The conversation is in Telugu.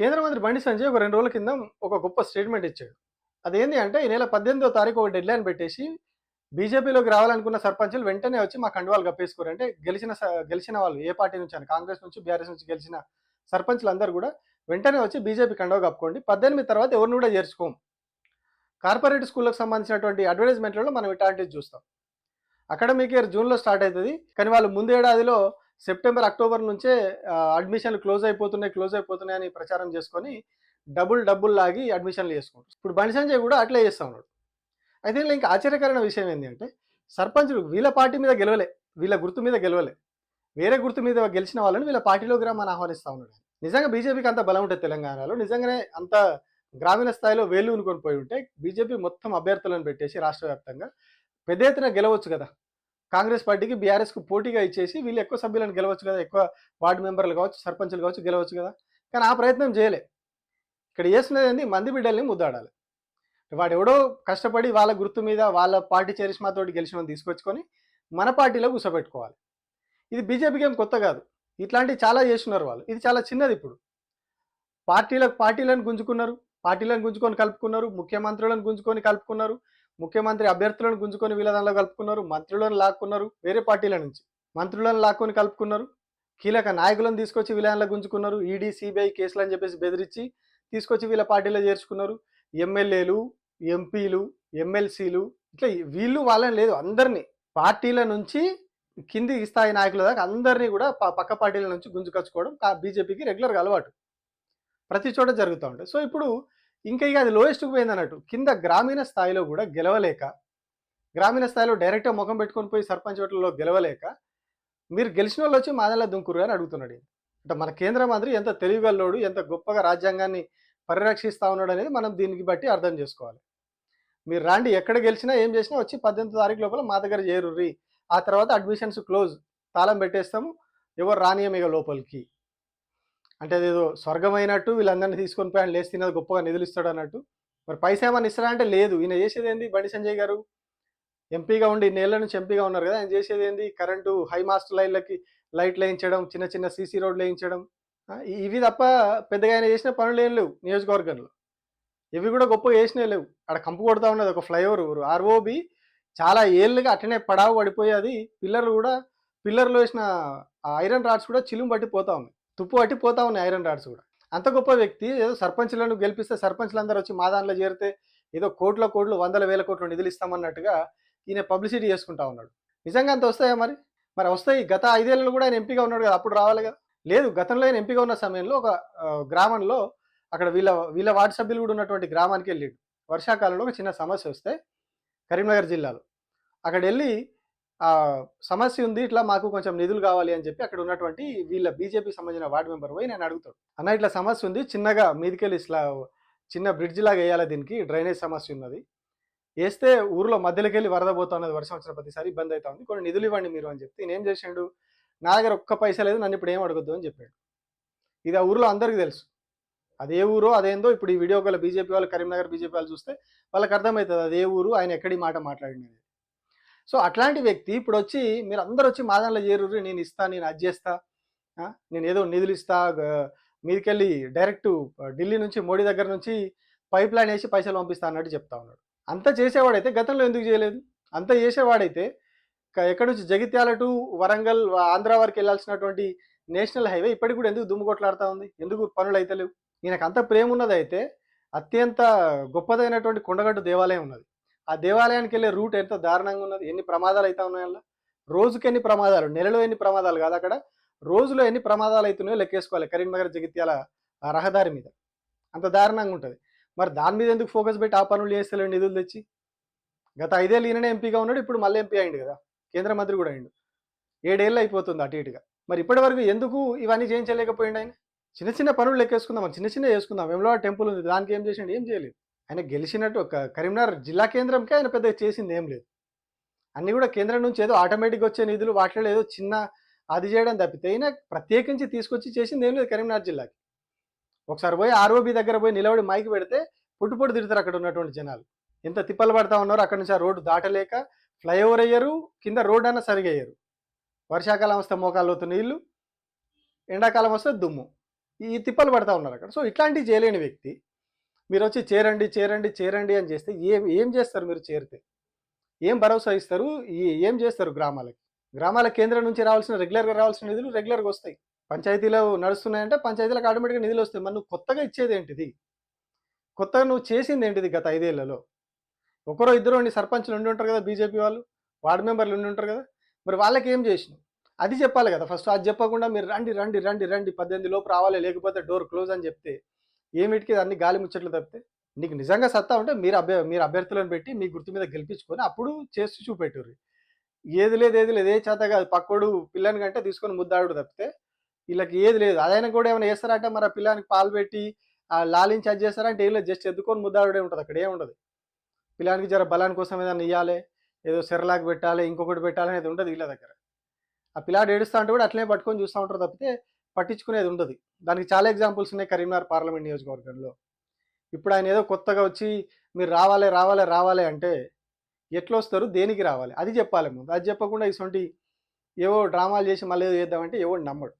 కేంద్ర మంత్రి బండి సంజయ్ ఒక 2 రోజుల కింద ఒక గొప్ప స్టేట్మెంట్ ఇచ్చాడు. అదేంది అంటే ఈ నెల 18వ తారీఖు ఒక డెడ్‌లైన్ పెట్టేసి బీజేపీలోకి రావాలనుకున్న సర్పంచులు వెంటనే వచ్చి మా కండువాలు కప్పేసుకోరు. అంటే గెలిచిన వాళ్ళు ఏ పార్టీ నుంచి అయినా కాంగ్రెస్ నుంచి, బీఆర్ఎస్ నుంచి గెలిచిన సర్పంచులందరూ కూడా వెంటనే వచ్చి బీజేపీ కండువా కప్పుకోండి. 18 తర్వాత ఎవరిని కూడా చేర్చుకోము. కార్పొరేట్ స్కూళ్ళకి సంబంధించినటువంటి అడ్వర్టైజ్మెంట్‌లలో మనం ఇట్లాంటివి చూస్తాం. అకాడమిక్ ఇయర్ జూన్‌లో స్టార్ట్ అవుతది. కానీ వాళ్ళు ముందు ఏడాదిలో సెప్టెంబర్, అక్టోబర్ నుంచే అడ్మిషన్‌లు క్లోజ్ అయిపోతున్నాయి అని ప్రచారం చేసుకొని డబ్బులు లాగి అడ్మిషన్‌లు చేసుకుంటారు. ఇప్పుడు బండి సంజయ్ కూడా అట్లే చేస్తా ఉన్నాడు. అయితే ఇందులో ఇంకా ఆశ్చర్యకరమైన విషయం ఏంది అంటే సర్పంచులు వీళ్ళ పార్టీ మీద గెలవలే, వీళ్ళ గుర్తు మీద గెలవలే. వేరే గుర్తు మీద గెలిచిన వాళ్ళని వీళ్ళ పార్టీలోకి రమ్మని ఆహ్వానిస్తా ఉన్నాడు. నిజంగా బీజేపీకి అంత బలం ఉంటుంది తెలంగాణలో, నిజంగానే అంత గ్రామీణ స్థాయిలో వేళ్ళు ఉనుకొని పోయి ఉంటే బీజేపీ మొత్తం అభ్యర్థులను పెట్టేసి రాష్ట్ర వ్యాప్తంగా పెద్ద ఎత్తున గెలవచ్చు కదా. కాంగ్రెస్ పార్టీకి బీఆర్ఎస్కు పోటీగా ఇచ్చేసి వీళ్ళు ఎక్కువ సభ్యులను గెలవచ్చు కదా, ఎక్కువ వార్డు మెంబర్లు కావచ్చు, సర్పంచులు కావచ్చు గెలవచ్చు కదా. కానీ ఆ ప్రయత్నం చేయలే. ఇక్కడ చేసినది ఏంది, మంది బిడ్డల్ని ముద్దాడాలి. వాడు ఎవడో కష్టపడి వాళ్ళ గుర్తు మీద వాళ్ళ పార్టీ చరిష్మాతోటి గెలిచిన తీసుకొచ్చుకొని మన పార్టీలో కూర్చోబెట్టుకోవాలి. ఇది బీజేపీకి ఏం కొత్త కాదు. ఇట్లాంటివి చాలా చేస్తున్నారు వాళ్ళు. ఇది చాలా చిన్నది. ఇప్పుడు పార్టీలను గుంజుకొని కలుపుకున్నారు, ముఖ్యమంత్రులను గుంజుకొని కలుపుకున్నారు, ముఖ్యమంత్రి అభ్యర్థులను గుంజుకొని వీళ్ళ దానిలో కలుపుకున్నారు, మంత్రులను లాక్కున్నారు వేరే పార్టీల నుంచి, మంత్రులను లాక్కొని కలుపుకున్నారు, కీలక నాయకులను తీసుకొచ్చి వీళ్ళ దానిలో గుంజుకున్నారు, ఈడీ సిబిఐ కేసులు అని చెప్పేసి బెదిరించి తీసుకొచ్చి వీళ్ళ పార్టీలో చేర్చుకున్నారు. ఎమ్మెల్యేలు, ఎంపీలు, ఎమ్మెల్సీలు ఇట్లా వీళ్ళు వాళ్ళని లేదు, అందరినీ పార్టీల నుంచి కింది స్థాయి నాయకుల దాకా అందరినీ కూడా పక్క పార్టీల నుంచి గుంజుకొచ్చుకోవడం బీజేపీకి రెగ్యులర్గా అలవాటు, ప్రతి చోట జరుగుతూ ఉంటాయి. సో ఇప్పుడు ఇంకా ఇక అది లోయెస్ట్కి పోయింది అన్నట్టు. కింద గ్రామీణ స్థాయిలో కూడా గెలవలేక, గ్రామీణ స్థాయిలో డైరెక్ట్గా ముఖం పెట్టుకొని పోయి సర్పంచ్ ఓట్లలో గెలవలేక మీరు గెలిచిన వాళ్ళు వచ్చి మాదలా దుంకురు అని అడుగుతున్నాడు. అంటే మన కేంద్ర మంత్రి ఎంత తెలివిగల్లోడు, ఎంత గొప్పగా రాజ్యాంగాన్ని పరిరక్షిస్తూ ఉన్నాడు అనేది మనం దీనికి బట్టి అర్థం చేసుకోవాలి. మీరు రాండి, ఎక్కడ గెలిచినా ఏం చేసినా వచ్చి 18వ తారీఖు లోపల మా దగ్గర చేరుర్రి, ఆ తర్వాత అడ్మిషన్స్ క్లోజ్, తాళం పెట్టేస్తాము, ఎవరు రానియమిగ లోపలికి. అంటే అదేదో స్వర్గమైనట్టు వీళ్ళందరినీ తీసుకొని పోయి ఆయన లేచి తిన్నది గొప్పగా నిధులు ఇస్తాడు అన్నట్టు. మరి పైసా ఏమన్నా ఇస్తారా అంటే లేదు. ఈయన చేసేది ఏంది, బండి సంజయ్ గారు ఎంపీగా ఉండి ఇన్నేళ్ల నుంచి ఎంపీగా ఉన్నారు కదా, ఆయన చేసేది ఏంది, కరెంటు హై మాస్ట్ లైన్లకి లైట్లు వేయించడం, చిన్న చిన్న సీసీ రోడ్లు వేయించడం, ఇవి తప్ప పెద్దగా ఆయన చేసిన పనులు ఏం లేవు నియోజకవర్గంలో. ఇవి కూడా గొప్పగా చేసినవి లేవు. అక్కడ కంపు కొడతా ఉన్నది ఒక ఫ్లైఓవర్ ఆర్ఓబి, చాలా ఏళ్ళుగా అట్టనే పడావు పడిపోయేది. పిల్లర్లో వేసిన ఐరన్ రాడ్స్ కూడా చిలుము పట్టిపోతా ఉన్నాయి, తుప్పు పట్టిపోతా ఉన్నాయి ఐరన్ రాడ్స్ కూడా. అంత గొప్ప వ్యక్తి ఏదో సర్పంచ్లను గెలిపిస్తే సర్పంచ్లందరూ వచ్చి మా దానిలో చేరితే ఏదో కోట్ల కోట్లు, వందల వేల కోట్లు నిధులు ఇస్తామన్నట్టుగా ఈయన పబ్లిసిటీ చేసుకుంటా ఉన్నాడు. నిజంగా అంత వస్తాయా? మరి వస్తాయి. గత 5 ఏళ్ళు కూడా ఆయన ఎంపీగా ఉన్నాడు కదా, అప్పుడు రావాలి కదా. లేదు, గతంలో ఆయన ఎంపీగా ఉన్న సమయంలో ఒక గ్రామంలో అక్కడ వీళ్ళ వార్డు సభ్యులు కూడా ఉన్నటువంటి గ్రామానికి వెళ్ళిండు. వర్షాకాలంలో ఒక చిన్న సమస్య వస్తే కరీంనగర్ జిల్లాలో అక్కడ వెళ్ళి సమస్య ఉంది, ఇట్లా మాకు కొంచెం నిధులు కావాలి అని చెప్పి అక్కడ ఉన్నటువంటి వీళ్ళ బీజేపీ సంబంధించిన వార్డు మెంబర్ పోయి నేను అడుగుతాడు, అన్న ఇట్లా సమస్య ఉంది, చిన్నగా మీదికెళ్ళి ఇట్లా చిన్న బ్రిడ్జ్ లాగా వేయాలి, దీనికి డ్రైనేజ్ సమస్య ఉన్నది, వేస్తే ఊర్లో మధ్యలోకి వెళ్ళి వరద పోతా ఉన్నది, వర్షం వచ్చిన ప్రతిసారి ఇబ్బంది అవుతా ఉంది, కొన్ని నిధులు ఇవ్వండి మీరు అని చెప్తే నేనేం చేసాడు, నా దగ్గర ఒక్క పైసా లేదు, నన్ను ఇప్పుడు ఏం అడగొద్దు అని చెప్పాడు. ఇది ఆ ఊర్లో అందరికీ తెలుసు. అదే ఊరో అదేందో ఇప్పుడు ఈ వీడియో గల బీజేపీ వాళ్ళు, కరీంనగర్ బీజేపీ వాళ్ళు చూస్తే వాళ్ళకి అర్థమవుతుంది అదే ఊరు, ఆయన ఎక్కడి మాట మాట్లాడింది అనేది. సో అట్లాంటి వ్యక్తి ఇప్పుడు వచ్చి మీరు అందరు వచ్చి మా దానిలో చేరుర్రి, నేను ఇస్తా, నేను అది చేస్తా, నేను ఏదో నిధులు ఇస్తా, మీదికెళ్ళి డైరెక్ట్ ఢిల్లీ నుంచి మోడీ దగ్గర నుంచి పైప్ లైన్ వేసి పైసలు పంపిస్తా అన్నట్టు చెప్తా ఉన్నాడు. అంత చేసేవాడైతే గతంలో ఎందుకు చేయలేదు? అంత చేసేవాడైతే ఎక్కడి నుంచి జగిత్యాల టు వరంగల్ ఆంధ్ర వరకు వెళ్ళాల్సినటువంటి నేషనల్ హైవే ఇప్పటికి కూడా ఎందుకు దుమ్ము కొట్లాడుతూ ఉంది? ఎందుకు పనులు అయితే లేవు? ఈయనకు అంత ప్రేమ ఉన్నదైతే అత్యంత గొప్పదైనటువంటి కొండగట్టు దేవాలయం ఉన్నది, ఆ దేవాలయానికి వెళ్ళే రూట్ ఎంత దారుణంగా ఉన్నది, ఎన్ని ప్రమాదాలు అయితే ఉన్నాయి అలా. రోజుకి ఎన్ని ప్రమాదాలు, నెలలో ఎన్ని ప్రమాదాలు కాదు, అక్కడ రోజులో ఎన్ని ప్రమాదాలు అవుతున్నాయో లెక్కేసుకోవాలి. కరీంనగర్ జగిత్యాల రహదారి మీద అంత దారుణంగా ఉంటుంది. మరి దాని మీద ఎందుకు ఫోకస్ పెట్టి ఆ పనులు చేస్తలేండి నిధులు తెచ్చి? గత 5 ఏళ్ళు ఈయననే ఎంపీగా ఉన్నాడు, ఇప్పుడు మళ్ళీ ఎంపీ అయిండు కదా, కేంద్ర మంత్రి కూడా అయిండు, 7 ఏళ్ళు అయిపోతుంది అటు ఇటుగా. మరి ఇప్పటి వరకు ఎందుకు ఇవన్నీ చేయించలేకపోయిండు ఆయన? చిన్న చిన్న పనులు లెక్కేసుకుందాం, చిన్న చిన్న చేసుకుందాం. వేములవాడ టెంపుల్ ఉంది, దానికి ఏం చేసిండు? ఏం చేయలేదు. ఆయన గెలిచినట్టు ఒక కరీంనగర్ జిల్లా కేంద్రంకే ఆయన పెద్దగా చేసింది ఏం లేదు. అన్నీ కూడా కేంద్రం నుంచి ఏదో ఆటోమేటిక్గా వచ్చే నిధులు, వాటిలో ఏదో చిన్న అది చేయడం తప్పితే అయినా ప్రత్యేకించి తీసుకొచ్చి చేసింది ఏం లేదు కరీంనగర్ జిల్లాకి. ఒకసారి పోయి ఆర్ఓబి దగ్గర పోయి నిలబడి మైకి పెడితే పుట్టుపొట్టు తిడతారు అక్కడ ఉన్నటువంటి జనాలు. ఎంత తిప్పలు పడతా ఉన్నారో, అక్కడ నుంచి ఆ రోడ్డు దాటలేక ఫ్లైఓవర్ అయ్యారు, కింద రోడ్డు అన్న సరిగా అయ్యారు. వర్షాకాలం వస్తే మోకాళ్ళు అవుతున్న నీళ్ళు, ఎండాకాలం వస్తే దుమ్ము. ఈ తిప్పలు పడతా ఉన్నారు అక్కడ. సో ఇట్లాంటివి చేయలేని వ్యక్తి మీరు వచ్చి చేరండి చేరండి చేరండి అని చేస్తే ఏం చేస్తారు మీరు చేరితే? ఏం భరోసా ఇస్తారు? ఏం చేస్తారు గ్రామాలకి? గ్రామాల కేంద్రం నుంచి రావాల్సిన రెగ్యులర్‌గా రావాల్సిన నిధులు రెగ్యులర్‌గా వస్తాయి. పంచాయతీలో నడుస్తున్నాయంటే పంచాయతీలకు ఆటోమేటిక్‌గా నిధులు వస్తాయి. మరి నువ్వు కొత్తగా ఇచ్చేదేంటిది? కొత్తగా నువ్వు చేసిందేంటిది గత 5 ఏళ్లలో? ఒకరో ఇద్దరో నీ సర్పంచ్‌లు ఉండి ఉంటారు కదా! బీజేపీ వాళ్ళు. వార్డ్ మెంబర్‌లు ఉండి ఉంటారు కదా! మరి వాళ్ళకేం చేసినావు? అది చెప్పాలి కదా! ఫస్ట్ అది చెప్పకుండా మీరు రండి, రండి, రండి, రండి 18 లోపు రావాలి లేకపోతే డోర్ క్లోజ్ అని చెప్తే ఏమిటికి అన్ని గాలి ముచ్చట్లు తప్పితే? నీకు నిజంగా సత్తా ఉంటే మీరు అభ్యర్థులను పెట్టి మీ గుర్తు మీద గెలిపించుకొని అప్పుడు చేసి చూపెట్టుర్రి. ఏది లేదు, ఏది లేదు. ఏ చేత కాదు. పక్కోడు పిల్లని కంటే తీసుకొని ముద్దాడుడు తప్పితే వీళ్ళకి ఏది లేదు. అదైనా కూడా ఏమైనా చేస్తారంటే మరి ఆ పిల్లానికి పాలు పెట్టి లాలించి అది చేస్తారంటే ఏం లేదు. జస్ట్ ఎత్తుకొని ముద్దాడుడే ఉంటది. అక్కడ ఏముండదు. పిల్లానికి జర బలాని కోసం ఏదైనా ఇయ్యాలి, ఏదో సెర్లాక్ పెట్టాలి, ఇంకొకటి పెట్టాలి అనేది ఉండదు వీళ్ళ దగ్గర. ఆ పిల్లాడు ఏడుస్తా ఉంటే కూడా అట్లనే పట్టుకొని చూస్తా ఉంటారు తప్పితే పట్టించుకునేది ఉండదు. దానికి చాలా ఎగ్జాంపుల్స్ ఉన్నాయి కరీంనగర్ పార్లమెంట్ నియోజకవర్గంలో. ఇప్పుడు ఆయన ఏదో కొత్తగా వచ్చి మీరు రావాలి, రావాలి, రావాలి అంటే ఎట్లొస్తారు? దేనికి రావాలి? అది చెప్పాలి ముందు. అది చెప్పకుండా ఇసొంటి ఏవో డ్రామాలు చేసి మళ్ళీ ఏదో చేద్దామంటే ఎవడు నమ్మడు.